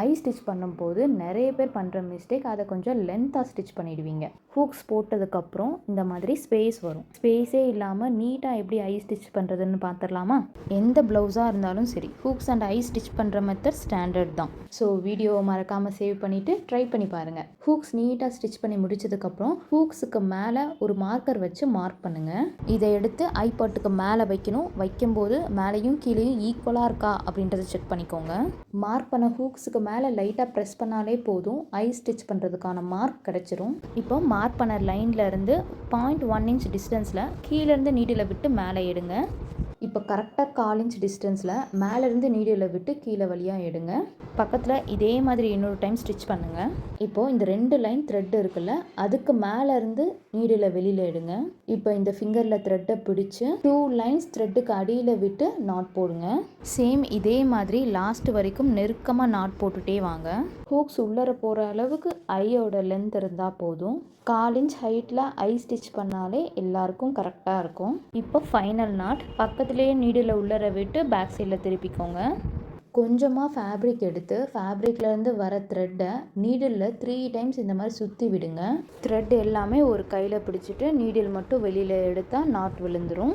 ஐ stitch பண்ணும்போது நிறைய பேர் பண்ணுற மிஸ்டேக், அதை கொஞ்சம் லென்த்தாக ஸ்டிச் பண்ணிடுவீங்க. ஹூக்ஸ் போட்டதுக்கப்புறம் இந்த மாதிரி ஸ்பேஸ் வரும். ஸ்பேஸே இல்லாமல் நீட்டாக எப்படி ஐ ஸ்டிச் பண்ணுறதுன்னு பார்த்துடலாமா? எந்த ப்ளவுஸாக இருந்தாலும் சரி, ஹூக்ஸ் அண்ட் ஐ ஸ்டிச் பண்ணுற மெத்தட் ஸ்டாண்டர்ட் தான். ஸோ வீடியோவை மறக்காமல் சேவ் பண்ணிவிட்டு ட்ரை பண்ணி பாருங்கள். ஹூக்ஸ் நீட்டாக ஸ்டிச் பண்ணி முடிச்சதுக்கப்புறம் ஹூக்ஸுக்கு மேலே ஒரு மார்க்கர் வச்சு மார்க் பண்ணுங்கள். இதை எடுத்து ஐ பாட்டுக்கு மேலே வைக்கணும். வைக்கும்போது மேலேயும் கீழேயும் ஈக்குவலாக இருக்கா அப்படின்றத செக் பண்ணிக்கோங்க. மார்க் பண்ண ஹூக்ஸுக்கு மேலே லைட்டாக ப்ரெஸ் பண்ணாலே போதும், ஐ ஸ்டிச் பண்ணுறதுக்கான மார்க் கிடச்சிரும். இப்போ மார்க் பண்ண லைனில் இருந்து 0.1 இன்ச் டிஸ்டன்ஸில் கீழேருந்து நீடில் விட்டு மேலே எடுங்க. இப்போ கரெக்டாக 1/4 இன்ச் டிஸ்டன்ஸில் மேலேருந்து நீடில் விட்டு கீழே வழியாக எடுங்க. பக்கத்தில் இதே மாதிரி இன்னொரு டைம் ஸ்டிச் பண்ணுங்கள். இப்போது இந்த 2 லைன் த்ரெட் இருக்குல்ல, அதுக்கு மேலேருந்து நீடில் வெளியில் எடுங்க. இப்போ இந்த ஃபிங்கரில் த்ரெட்டை பிடிச்சி 2 லைன்ஸ் த்ரெட்டுக்கு அடியில் விட்டு நாட் போடுங்க. சேம் இதே மாதிரி லாஸ்ட் வரைக்கும் நெருக்கமாக நாட் போட்டுகிட்டே வாங்க. ஹூக்ஸ் உள்ளர போகிற அளவுக்கு ஐயோட லென்த் இருந்தால் போதும். 1/4 இன்ச் ஹைட்டில் ஐ ஸ்டிச் பண்ணாலே எல்லாருக்கும் கரெக்டாக இருக்கும். இப்போ ஃபைனல் நாட் பக்கத்துலேயே நீடில் உள்ளர விட்டு பேக் சைடில் திருப்பிக்கோங்க. கொஞ்சமாக ஃபேப்ரிக் எடுத்து ஃபேப்ரிக்லேருந்து வர த்ரெட்டை நீடிலில் 3 டைம்ஸ் இந்த மாதிரி சுற்றி விடுங்க. த்ரெட் எல்லாமே ஒரு கையில் பிடிச்சிட்டு நீடில் மட்டும் வெளியில் எடுத்தால் நாட் விழுந்துடும்.